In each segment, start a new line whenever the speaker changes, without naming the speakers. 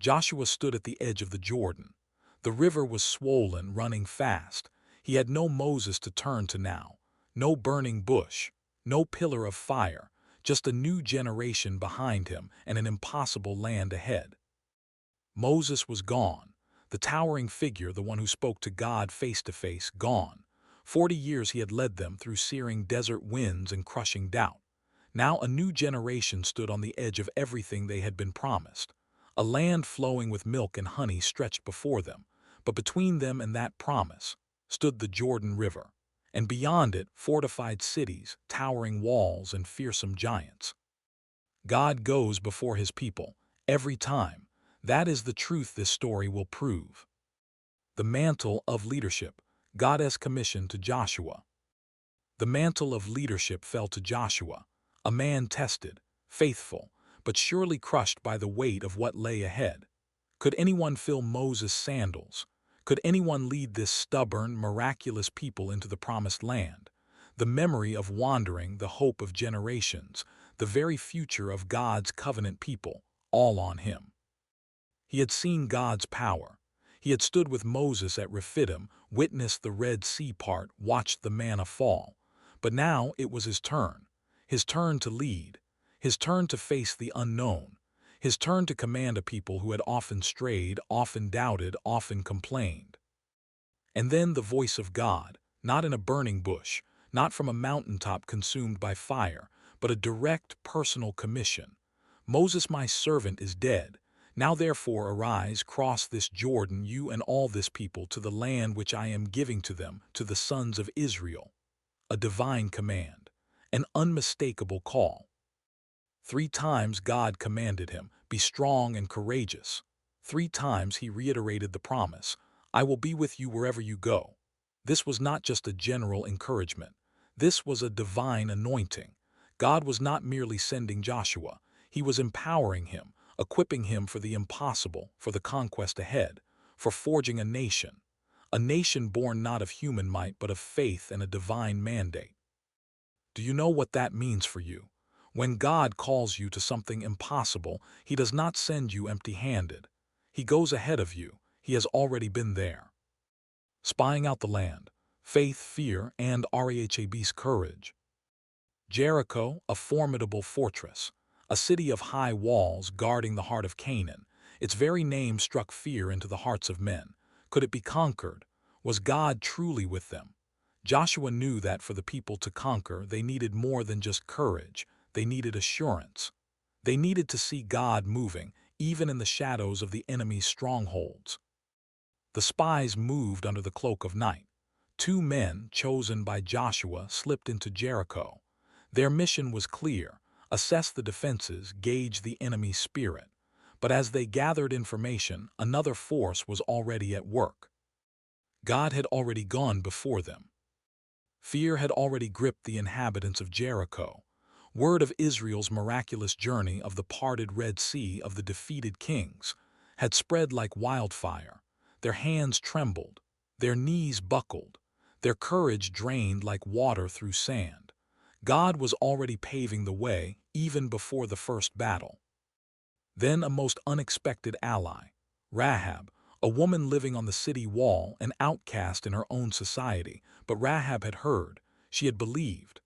Joshua stood at the edge of the Jordan. The river was swollen, running fast. He had no Moses to turn to now, no burning bush, no pillar of fire, just a new generation behind him and an impossible land ahead. Moses was gone. The towering figure, the one who spoke to God face to face, gone. 40 years he had led them through searing desert winds and crushing doubt. Now a new generation stood on the edge of everything they had been promised. A land flowing with milk and honey stretched before them, but between them and that promise stood the Jordan River, and beyond it fortified cities, towering walls, and fearsome giants. God goes before his people, every time. That is the truth this story will prove. The mantle of leadership, God has commissioned to Joshua. The mantle of leadership fell to Joshua, a man tested, faithful, but surely crushed by the weight of what lay ahead. Could anyone fill Moses' sandals? Could anyone lead this stubborn, miraculous people into the promised land? The memory of wandering, the hope of generations, the very future of God's covenant people, all on him. He had seen God's power. He had stood with Moses at Rephidim, witnessed the Red Sea part, watched the manna fall. But now it was his turn to lead, his turn to face the unknown, his turn to command a people who had often strayed, often doubted, often complained. And then the voice of God, not in a burning bush, not from a mountaintop consumed by fire, but a direct personal commission. Moses, my servant, is dead. Now therefore arise, cross this Jordan, you and all this people, to the land which I am giving to them, to the sons of Israel. A divine command, an unmistakable call. 3 times God commanded him, be strong and courageous. 3 times he reiterated the promise, I will be with you wherever you go. This was not just a general encouragement. This was a divine anointing. God was not merely sending Joshua. He was empowering him, equipping him for the impossible, for the conquest ahead, for forging a nation born not of human might but of faith and a divine mandate. Do you know what that means for you? When God calls you to something impossible, he does not send you empty-handed. He goes ahead of you. He has already been there. Spying out the land, faith, fear, and Rahab's courage. Jericho, a formidable fortress, a city of high walls guarding the heart of Canaan. Its very name struck fear into the hearts of men. Could it be conquered? Was God truly with them? Joshua knew that for the people to conquer, they needed more than just courage. They needed assurance. They needed to see God moving, even in the shadows of the enemy's strongholds. The spies moved under the cloak of night. 2 men, chosen by Joshua, slipped into Jericho. Their mission was clear: assess the defenses, gauge the enemy's spirit. But as they gathered information, another force was already at work. God had already gone before them. Fear had already gripped the inhabitants of Jericho. Word of Israel's miraculous journey, of the parted Red Sea, of the defeated kings, had spread like wildfire. Their hands trembled, their knees buckled, their courage drained like water through sand. God was already paving the way, even before the first battle. Then a most unexpected ally, Rahab, a woman living on the city wall, an outcast in her own society. But Rahab had heard, she had believed.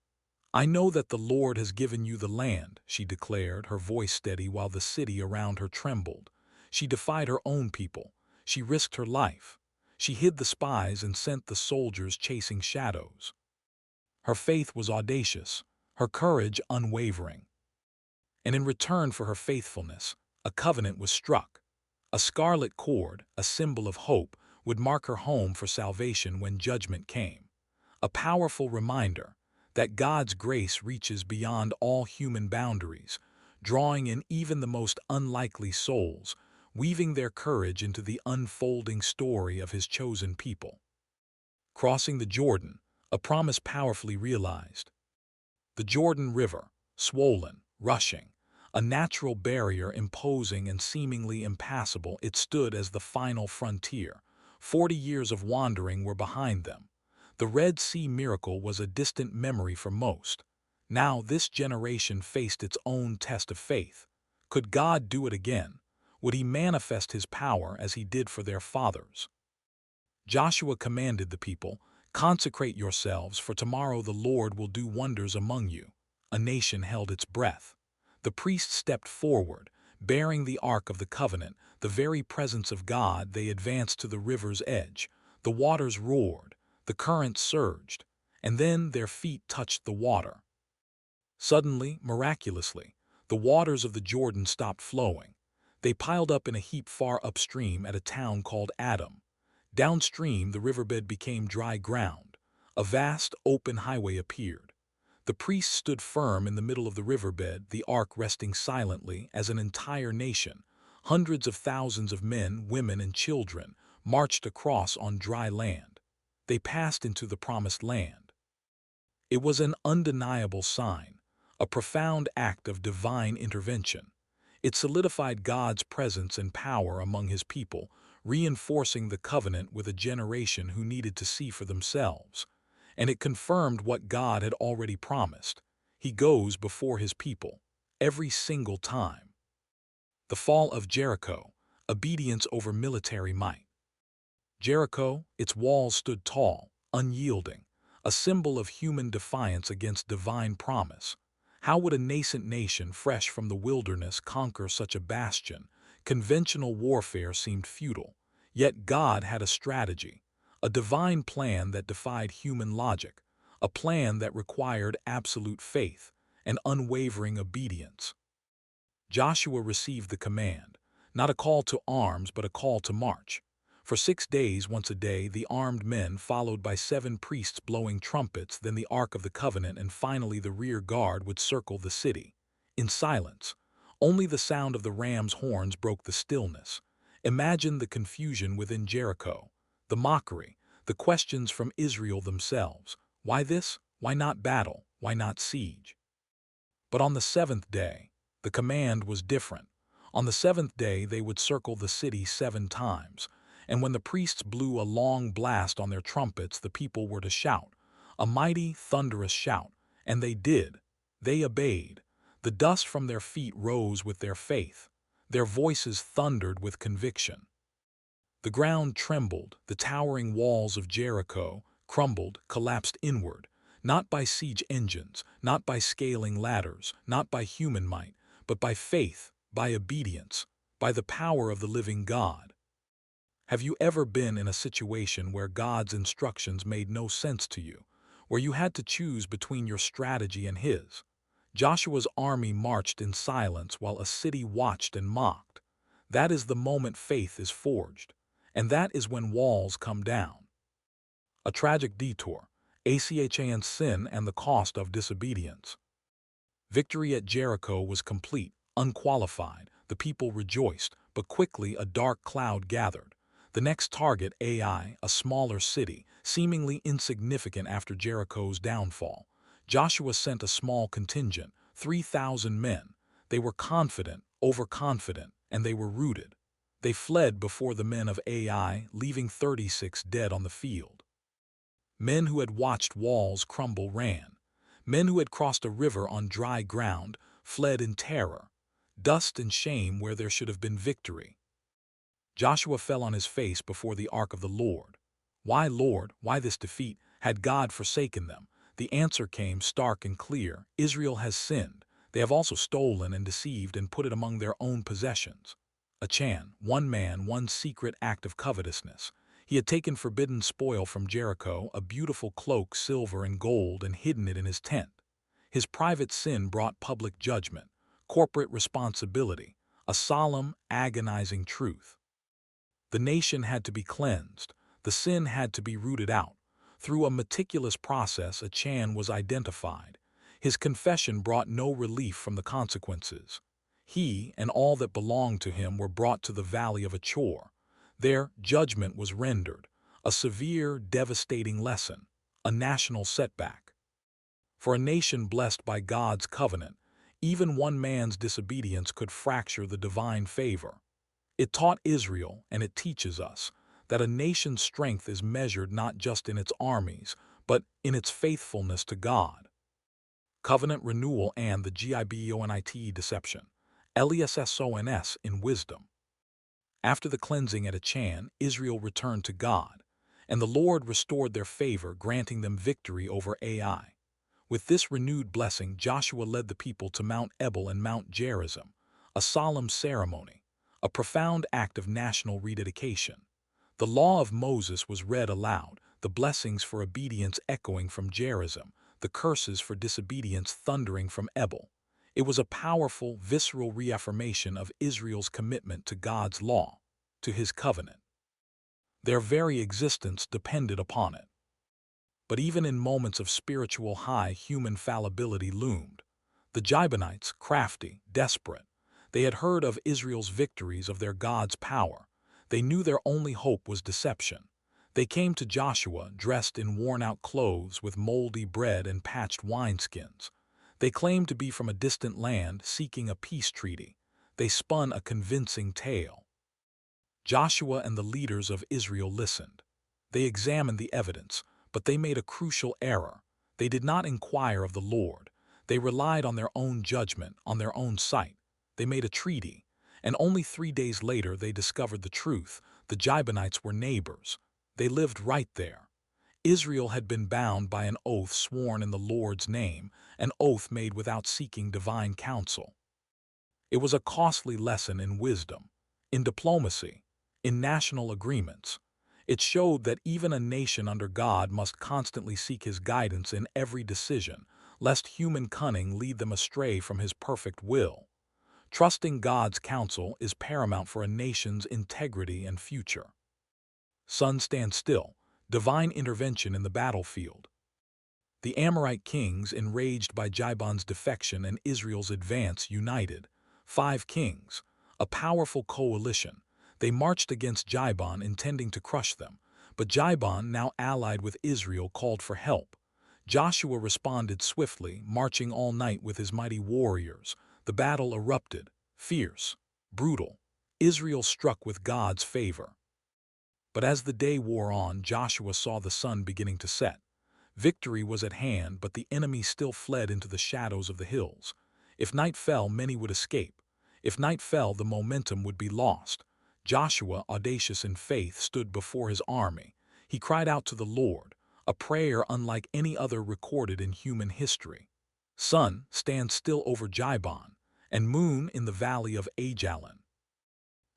I know that the Lord has given you the land, she declared, her voice steady while the city around her trembled. She defied her own people. She risked her life. She hid the spies and sent the soldiers chasing shadows. Her faith was audacious, her courage unwavering. And in return for her faithfulness, a covenant was struck. A scarlet cord, a symbol of hope, would mark her home for salvation when judgment came. A powerful reminder that God's grace reaches beyond all human boundaries, drawing in even the most unlikely souls, weaving their courage into the unfolding story of his chosen people. Crossing the Jordan, a promise powerfully realized. The Jordan River, swollen, rushing, a natural barrier imposing and seemingly impassable, it stood as the final frontier. 40 years of wandering were behind them. The Red Sea miracle was a distant memory for most. Now this generation faced its own test of faith. Could God do it again? Would he manifest his power as he did for their fathers? Joshua commanded the people, "Consecrate yourselves, for tomorrow the Lord will do wonders among you." A nation held its breath. The priests stepped forward, bearing the Ark of the Covenant, the very presence of God. They advanced to the river's edge. The waters roared, the current surged, and then their feet touched the water. Suddenly, miraculously, the waters of the Jordan stopped flowing. They piled up in a heap far upstream at a town called Adam. Downstream, the riverbed became dry ground. A vast, open highway appeared. The priests stood firm in the middle of the riverbed, the ark resting silently as an entire nation. Hundreds of thousands of men, women, and children marched across on dry land. They passed into the promised land. It was an undeniable sign, a profound act of divine intervention. It solidified God's presence and power among his people, reinforcing the covenant with a generation who needed to see for themselves. And it confirmed what God had already promised. He goes before his people, every single time. The fall of Jericho, obedience over military might. Jericho, its walls stood tall, unyielding, a symbol of human defiance against divine promise. How would a nascent nation fresh from the wilderness conquer such a bastion? Conventional warfare seemed futile. Yet God had a strategy, a divine plan that defied human logic, a plan that required absolute faith and unwavering obedience. Joshua received the command, not a call to arms but a call to march. For 6 days, once a day, the armed men, followed by 7 priests blowing trumpets, then the Ark of the Covenant, and finally the rear guard, would circle the city. In silence, only the sound of the ram's horns broke the stillness. Imagine the confusion within Jericho, the mockery, the questions from Israel themselves. Why this? Why not battle? Why not siege? But on the 7th day, the command was different. On the 7th day they would circle the city 7 times. And when the priests blew a long blast on their trumpets, the people were to shout, a mighty, thunderous shout. And they did. They obeyed. The dust from their feet rose with their faith. Their voices thundered with conviction. The ground trembled, the towering walls of Jericho crumbled, collapsed inward, not by siege engines, not by scaling ladders, not by human might, but by faith, by obedience, by the power of the living God. Have you ever been in a situation where God's instructions made no sense to you, where you had to choose between your strategy and his? Joshua's army marched in silence while a city watched and mocked. That is the moment faith is forged, and that is when walls come down. A tragic detour, Achan sin and the cost of disobedience. Victory at Jericho was complete, unqualified. The people rejoiced, but quickly a dark cloud gathered. The next target, Ai, a smaller city, seemingly insignificant after Jericho's downfall. Joshua sent a small contingent, 3,000 men. They were confident, overconfident, and they were rooted. They fled before the men of Ai, leaving 36 dead on the field. Men who had watched walls crumble ran. Men who had crossed a river on dry ground fled in terror. Dust and shame where there should have been victory. Joshua fell on his face before the ark of the Lord. Why, Lord, why this defeat? Had God forsaken them? The answer came stark and clear. Israel has sinned. They have also stolen and deceived and put it among their own possessions. Achan, one man, one secret act of covetousness. He had taken forbidden spoil from Jericho, a beautiful cloak, silver and gold, and hidden it in his tent. His private sin brought public judgment, corporate responsibility, a solemn, agonizing truth. The nation had to be cleansed. The sin had to be rooted out. Through a meticulous process, Achan was identified. His confession brought no relief from the consequences. He and all that belonged to him were brought to the valley of Achor. There, judgment was rendered, a severe, devastating lesson, a national setback. For a nation blessed by God's covenant, even one man's disobedience could fracture the divine favor. It taught Israel, and it teaches us, that a nation's strength is measured not just in its armies, but in its faithfulness to God. Covenant renewal and the Gibeonite deception. LESSONS in wisdom. After the cleansing at Achan, Israel returned to God, and the Lord restored their favor, granting them victory over Ai. With this renewed blessing, Joshua led the people to Mount Ebal and Mount Gerizim, a solemn ceremony, a profound act of national rededication. The law of Moses was read aloud, the blessings for obedience echoing from Gerizim, the curses for disobedience thundering from Ebal. It was a powerful, visceral reaffirmation of Israel's commitment to God's law, to his covenant. Their very existence depended upon it. But even in moments of spiritual high, human fallibility loomed. The Gibeonites, crafty, desperate, they had heard of Israel's victories, of their God's power. They knew their only hope was deception. They came to Joshua dressed in worn-out clothes with moldy bread and patched wineskins. They claimed to be from a distant land seeking a peace treaty. They spun a convincing tale. Joshua and the leaders of Israel listened. They examined the evidence, but they made a crucial error. They did not inquire of the Lord. They relied on their own judgment, on their own sight. They made a treaty, and only 3 days later they discovered the truth. The Gibeonites were neighbors. They lived right there. Israel had been bound by an oath sworn in the Lord's name, an oath made without seeking divine counsel. It was a costly lesson in wisdom, in diplomacy, in national agreements. It showed that even a nation under God must constantly seek his guidance in every decision, lest human cunning lead them astray from his perfect will. Trusting God's counsel is paramount for a nation's integrity and future. Sun, stand still. Divine intervention in the battlefield. The Amorite kings, enraged by Gibeon's defection and Israel's advance, united. 5 kings, a powerful coalition. They marched against Gibeon, intending to crush them. But Gibeon, now allied with Israel, called for help. Joshua responded swiftly, marching all night with his mighty warriors. The battle erupted, fierce, brutal. Israel struck with God's favor. But as the day wore on, Joshua saw the sun beginning to set. Victory was at hand, but the enemy still fled into the shadows of the hills. If night fell, many would escape. If night fell, the momentum would be lost. Joshua, audacious in faith, stood before his army. He cried out to the Lord, a prayer unlike any other recorded in human history. Sun, stand still over Gibeon, and moon in the valley of Ajalon.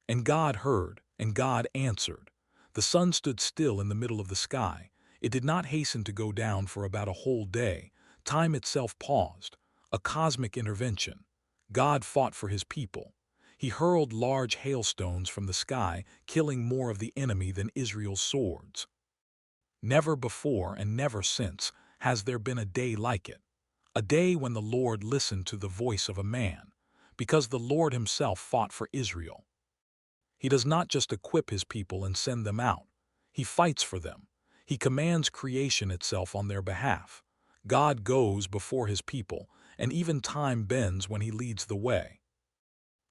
And God heard, and God answered. The sun stood still in the middle of the sky. It did not hasten to go down for about a whole day. Time itself paused, a cosmic intervention. God fought for his people. He hurled large hailstones from the sky, killing more of the enemy than Israel's swords. Never before and never since has there been a day like it, a day when the Lord listened to the voice of a man, because the Lord himself fought for Israel. He does not just equip his people and send them out. He fights for them. He commands creation itself on their behalf. God goes before his people, and even time bends when he leads the way.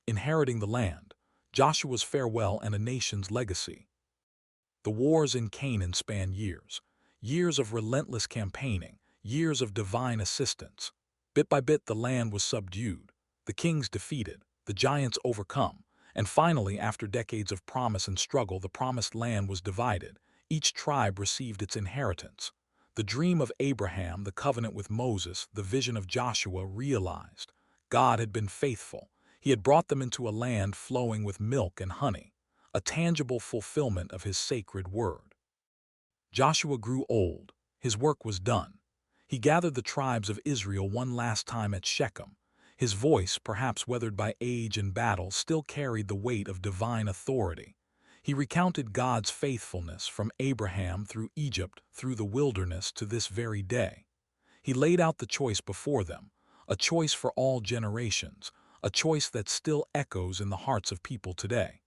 Inheriting the land, Joshua's farewell and a nation's legacy. The wars in Canaan span years, years of relentless campaigning, years of divine assistance. Bit by bit the land was subdued, the kings defeated, the giants overcome, and finally, after decades of promise and struggle, the promised land was divided. Each tribe received its inheritance. The dream of Abraham, the covenant with Moses, the vision of Joshua realized. God had been faithful. He had brought them into a land flowing with milk and honey, a tangible fulfillment of his sacred word. Joshua grew old. His work was done. He gathered the tribes of Israel one last time at Shechem. His voice, perhaps weathered by age and battle, still carried the weight of divine authority. He recounted God's faithfulness from Abraham through Egypt, through the wilderness to this very day. He laid out the choice before them, a choice for all generations, a choice that still echoes in the hearts of people today.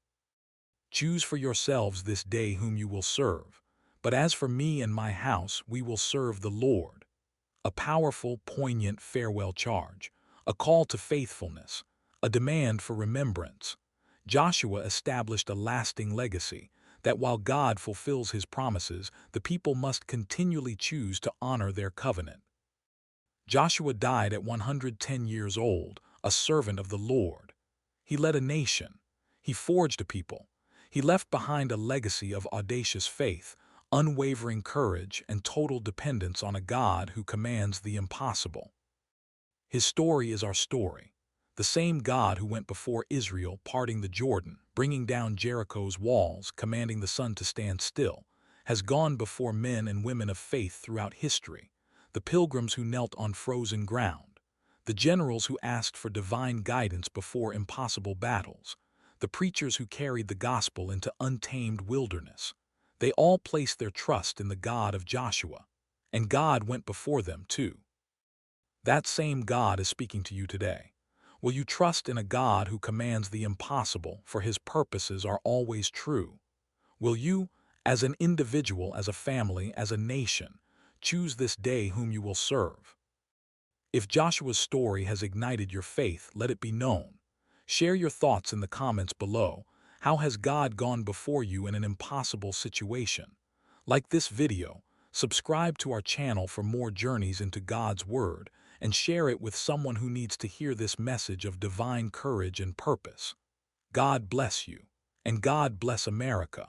Choose for yourselves this day whom you will serve. But as for me and my house, we will serve the Lord. A powerful, poignant farewell charge, a call to faithfulness, a demand for remembrance. Joshua established a lasting legacy that while God fulfills his promises, the people must continually choose to honor their covenant. Joshua died at 110 years old, a servant of the Lord. He led a nation. He forged a people. He left behind a legacy of audacious faith, unwavering courage, and total dependence on a God who commands the impossible. His story is our story. The same God who went before Israel, parting the Jordan, bringing down Jericho's walls, commanding the sun to stand still, has gone before men and women of faith throughout history, the pilgrims who knelt on frozen ground, the generals who asked for divine guidance before impossible battles, the preachers who carried the gospel into untamed wilderness. They all placed their trust in the God of Joshua, and God went before them too. That same God is speaking to you today. Will you trust in a God who commands the impossible, for his purposes are always true? Will you, as an individual, as a family, as a nation, choose this day whom you will serve? If Joshua's story has ignited your faith, let it be known. Share your thoughts in the comments below. How has God gone before you in an impossible situation? Like this video, subscribe to our channel for more journeys into God's Word, and share it with someone who needs to hear this message of divine courage and purpose. God bless you, and God bless America.